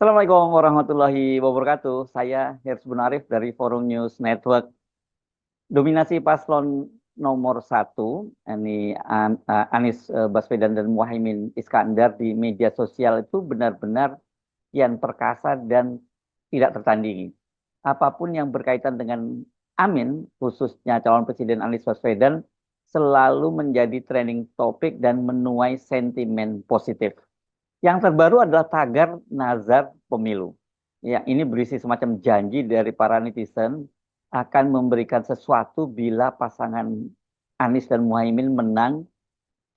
Assalamualaikum warahmatullahi wabarakatuh. Saya Hirs Bunarif dari Forum News Network. Dominasi paslon nomor satu, ini Anies Baswedan dan Muhaimin Iskandar di media sosial itu benar-benar kian perkasa dan tidak tertandingi. Apapun yang berkaitan dengan Amin, khususnya calon presiden Anies Baswedan, selalu menjadi trending topik dan menuai sentimen positif. Yang terbaru adalah tagar nazar pemilu. Ya, ini berisi semacam janji dari para netizen akan memberikan sesuatu bila pasangan Anies dan Muhaimin menang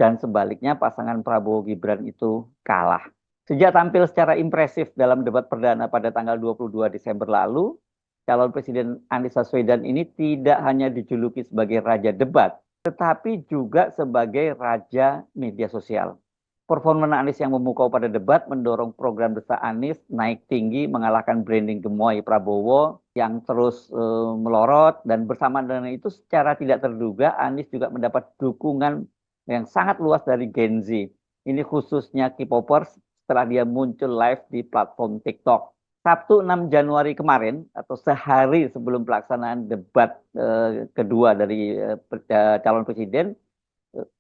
dan sebaliknya pasangan Prabowo Gibran itu kalah. Sejak tampil secara impresif dalam debat perdana pada tanggal 22 Desember lalu, calon presiden Anies Baswedan ini tidak hanya dijuluki sebagai raja debat, tetapi juga sebagai raja media sosial. Performa Anies yang memukau pada debat mendorong program Desa Anies naik tinggi mengalahkan branding gemoy Prabowo yang terus melorot, dan bersama dengan itu secara tidak terduga Anies juga mendapat dukungan yang sangat luas dari Gen Z. Ini khususnya K-popers setelah dia muncul live di platform TikTok. Sabtu 6 Januari kemarin atau sehari sebelum pelaksanaan debat kedua dari calon presiden,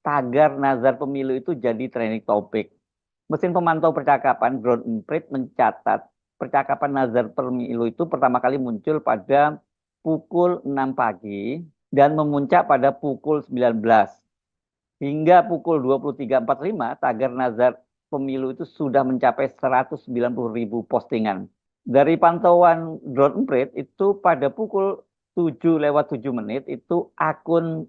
tagar nazar pemilu itu jadi trending topik. Mesin pemantau percakapan Ground Emprit mencatat percakapan nazar pemilu itu pertama kali muncul pada pukul 6 pagi dan memuncak pada pukul 19. Hingga pukul 23.45, tagar nazar pemilu itu sudah mencapai 190.000 postingan. Dari pantauan Drone Emprit itu pada pukul 7:07 itu akun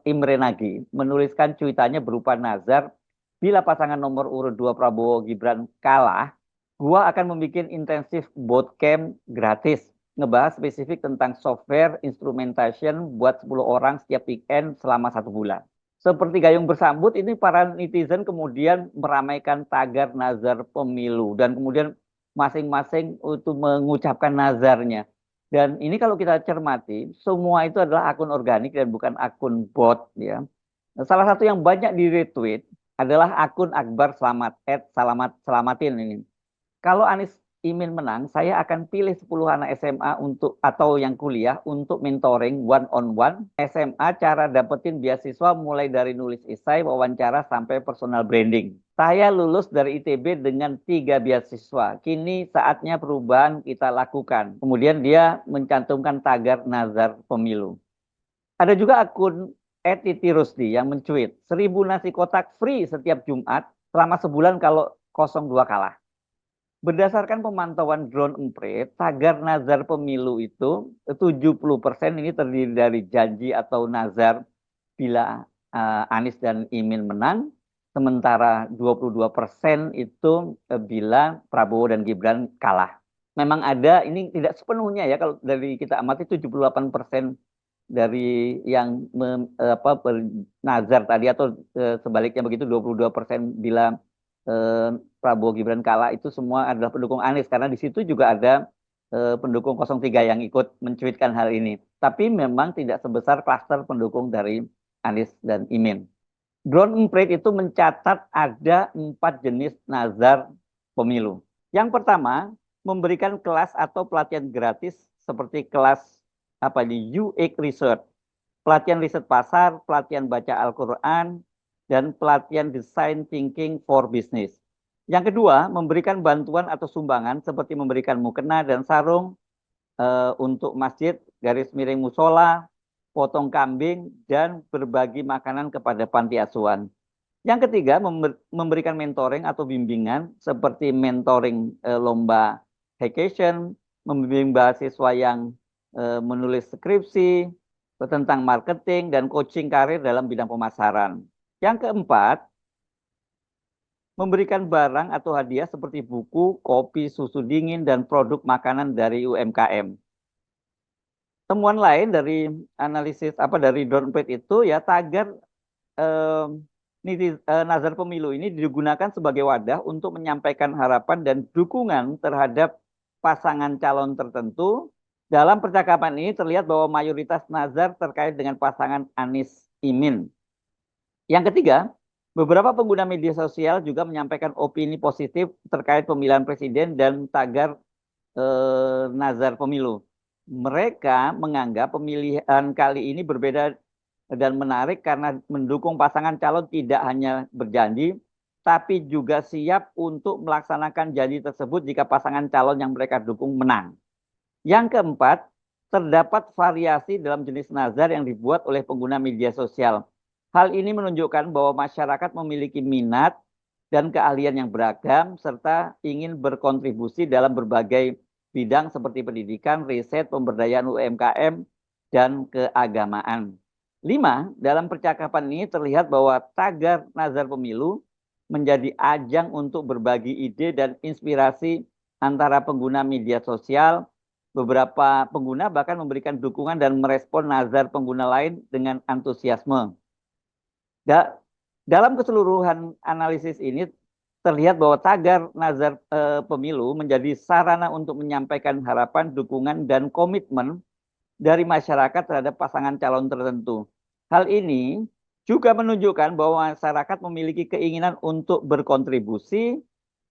@imrenagi menuliskan cuitannya berupa nazar, bila pasangan nomor urut 2 Prabowo Gibran kalah, gua akan membuat intensif bootcamp gratis, ngebahas spesifik tentang software instrumentation buat 10 orang setiap weekend selama 1 bulan. Seperti gayung bersambut, ini para netizen kemudian meramaikan tagar nazar pemilu dan kemudian masing-masing untuk mengucapkan nazarnya. Dan ini kalau kita cermati, semua itu adalah akun organik dan bukan akun bot, ya. Salah satu yang banyak di retweet adalah akun Akbar Selamat, @selamatin ini. Kalau Anies Imin menang, saya akan pilih 10 anak SMA untuk atau yang kuliah untuk mentoring one on one SMA, cara dapetin beasiswa mulai dari nulis esai, wawancara sampai personal branding. Saya lulus dari ITB dengan 3 beasiswa. Kini saatnya perubahan kita lakukan. Kemudian dia mencantumkan tagar nazar pemilu. Ada juga akun @titi rusdi yang mencuit 1.000 nasi kotak free setiap Jumat selama sebulan kalau 02 kalah. Berdasarkan pemantauan Drone Emprit, tagar nazar pemilu itu 70% ini terdiri dari janji atau nazar bila Anies dan Imin menang, sementara 22% itu bila Prabowo dan Gibran kalah. Memang ada, ini tidak sepenuhnya ya, kalau dari kita amati 78% dari yang bernazar tadi atau sebaliknya begitu 22% bila Prabowo Gibran kalah itu semua adalah pendukung Anies, karena di situ juga ada pendukung 03 yang ikut mencuitkan hal ini. Tapi memang tidak sebesar klaster pendukung dari Anies dan Imin. Drone Emprit itu mencatat ada 4 jenis nazar pemilu. Yang pertama, memberikan kelas atau pelatihan gratis seperti kelas di UX Research, pelatihan riset pasar, pelatihan baca Al-Quran, dan pelatihan design thinking for business. Yang kedua, memberikan bantuan atau sumbangan seperti memberikan mukena dan sarung untuk masjid, garis miring musola, potong kambing, dan berbagi makanan kepada panti asuhan. Yang ketiga, memberikan mentoring atau bimbingan seperti mentoring lomba hackathon, membimbing mahasiswa yang menulis skripsi tentang marketing, dan coaching karir dalam bidang pemasaran. Yang keempat, memberikan barang atau hadiah seperti buku, kopi, susu dingin, dan produk makanan dari UMKM. Temuan lain dari analisis dari Drone Emprit itu ya, tagar nazar pemilu ini digunakan sebagai wadah untuk menyampaikan harapan dan dukungan terhadap pasangan calon tertentu. Dalam percakapan ini terlihat bahwa mayoritas nazar terkait dengan pasangan Anies Imin. Yang ketiga, Beberapa pengguna media sosial juga menyampaikan opini positif terkait pemilihan presiden dan tagar nazar pemilu. Mereka menganggap pemilihan kali ini berbeda dan menarik karena mendukung pasangan calon tidak hanya berjanji, tapi juga siap untuk melaksanakan janji tersebut jika pasangan calon yang mereka dukung menang. Yang keempat, terdapat variasi dalam jenis nazar yang dibuat oleh pengguna media sosial. Hal ini menunjukkan bahwa masyarakat memiliki minat dan keahlian yang beragam serta ingin berkontribusi dalam berbagai bidang seperti pendidikan, riset, pemberdayaan UMKM, dan keagamaan. 5. Dalam percakapan ini terlihat bahwa tagar nazar pemilu menjadi ajang untuk berbagi ide dan inspirasi antara pengguna media sosial. Beberapa pengguna bahkan memberikan dukungan dan merespon nazar pengguna lain dengan antusiasme. Dalam keseluruhan analisis ini terlihat bahwa tagar nazar pemilu menjadi sarana untuk menyampaikan harapan, dukungan, dan komitmen dari masyarakat terhadap pasangan calon tertentu. Hal ini juga menunjukkan bahwa masyarakat memiliki keinginan untuk berkontribusi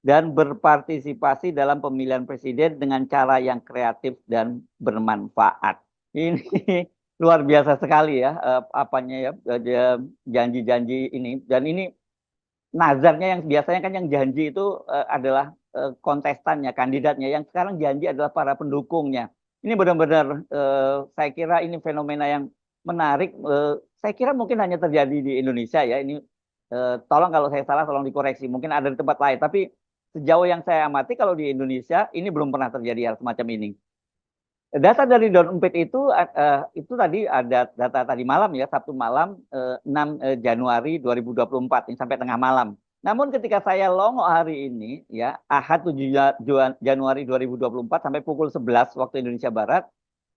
dan berpartisipasi dalam pemilihan presiden dengan cara yang kreatif dan bermanfaat. Ini luar biasa sekali ya, apanya ya, janji-janji ini. Dan ini nazarnya yang biasanya kan yang janji itu adalah kontestannya, kandidatnya. Yang sekarang janji adalah para pendukungnya. Ini benar-benar saya kira ini fenomena yang menarik. Saya kira mungkin hanya terjadi di Indonesia ya. Ini tolong kalau saya salah tolong dikoreksi. Mungkin ada di tempat lain. Tapi sejauh yang saya amati kalau di Indonesia ini belum pernah terjadi hal semacam ini. Data dari Dompet itu tadi ada data tadi malam ya, Sabtu malam 6 Januari 2024 ini sampai tengah malam. Namun ketika saya longok hari ini ya, Ahad 7 Januari 2024 sampai pukul 11 waktu Indonesia Barat,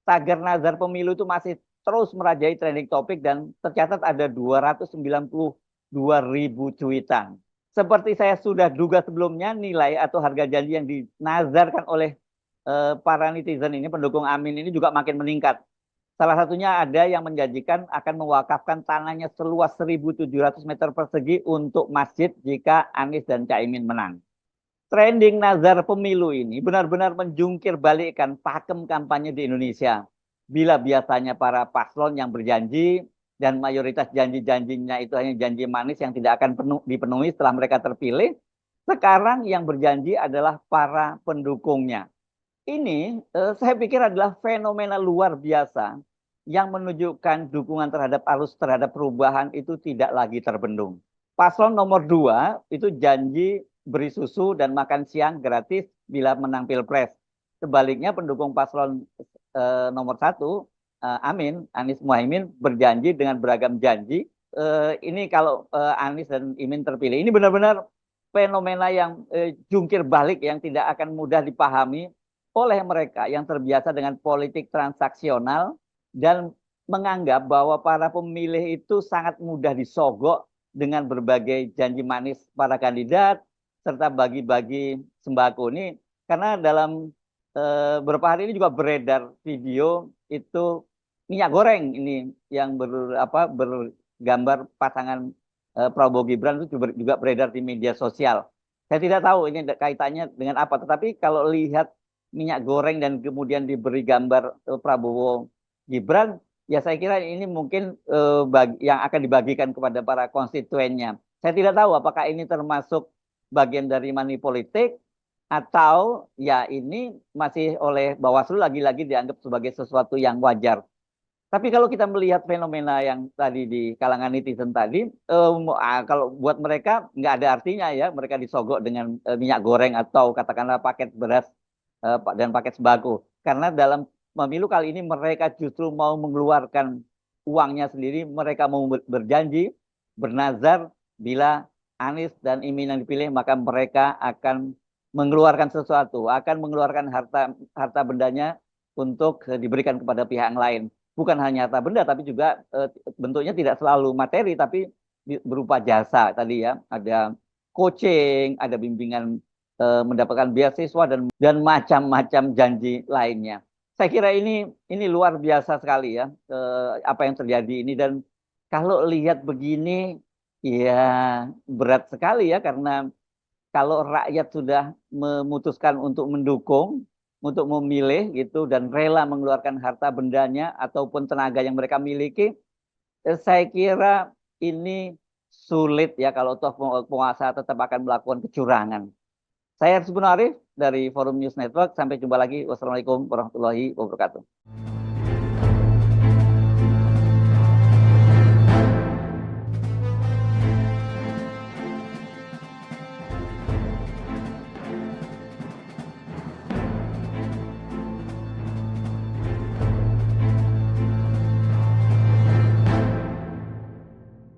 tagar nazar pemilu itu masih terus merajai trending topik dan tercatat ada 292.000 cuitan. Seperti saya sudah duga sebelumnya, nilai atau harga janji yang dinazarkan oleh para netizen ini, pendukung Amin ini juga makin meningkat. Salah satunya ada yang menjanjikan akan mewakafkan tanahnya seluas 1.700 meter persegi untuk masjid jika Anies dan Caimin menang. Trending nazar pemilu ini benar-benar menjungkir balikkan pakem kampanye di Indonesia. Bila biasanya para paslon yang berjanji dan mayoritas janji-janjinya itu hanya janji manis yang tidak akan dipenuhi setelah mereka terpilih, sekarang yang berjanji adalah para pendukungnya. Ini saya pikir adalah fenomena luar biasa yang menunjukkan dukungan terhadap perubahan itu tidak lagi terbendung. Paslon nomor 2 itu janji beri susu dan makan siang gratis bila menang Pilpres. Sebaliknya pendukung paslon nomor 1, Amin, Anies Muhaimin berjanji dengan beragam janji. Ini kalau Anies dan Imin terpilih, ini benar-benar fenomena yang jungkir balik yang tidak akan mudah dipahami oleh mereka yang terbiasa dengan politik transaksional dan menganggap bahwa para pemilih itu sangat mudah disogok dengan berbagai janji manis para kandidat serta bagi-bagi sembako ini. Karena dalam beberapa hari ini juga beredar video itu minyak goreng ini yang bergambar pasangan Prabowo Gibran itu juga beredar di media sosial. Saya tidak tahu ini kaitannya dengan apa, tetapi kalau lihat minyak goreng dan kemudian diberi gambar Prabowo Gibran, ya saya kira ini mungkin yang akan dibagikan kepada para konstituennya. Saya tidak tahu apakah ini termasuk bagian dari money politik atau ya ini masih oleh Bawaslu lagi-lagi dianggap sebagai sesuatu yang wajar. Tapi kalau kita melihat fenomena yang tadi di kalangan netizen tadi, kalau buat mereka nggak ada artinya ya, mereka disogok dengan minyak goreng atau katakanlah paket beras dan paket sembako. Karena dalam pemilu kali ini mereka justru mau mengeluarkan uangnya sendiri, mereka mau berjanji, bernazar bila Anies dan Imin yang dipilih, maka mereka akan mengeluarkan sesuatu, akan mengeluarkan harta bendanya untuk diberikan kepada pihak lain. Bukan hanya harta benda, tapi juga bentuknya tidak selalu materi, tapi berupa jasa tadi ya. Ada coaching, ada bimbingan mendapatkan beasiswa dan macam-macam janji lainnya. Saya kira ini luar biasa sekali ya apa yang terjadi ini, dan kalau lihat begini Iya, berat sekali ya karena kalau rakyat sudah memutuskan untuk mendukung, untuk memilih gitu dan rela mengeluarkan harta bendanya ataupun tenaga yang mereka miliki, saya kira ini sulit ya kalau toh penguasa tetap akan melakukan kecurangan. Saya Arif dari Forum News Network. Sampai jumpa lagi. Wassalamualaikum warahmatullahi wabarakatuh.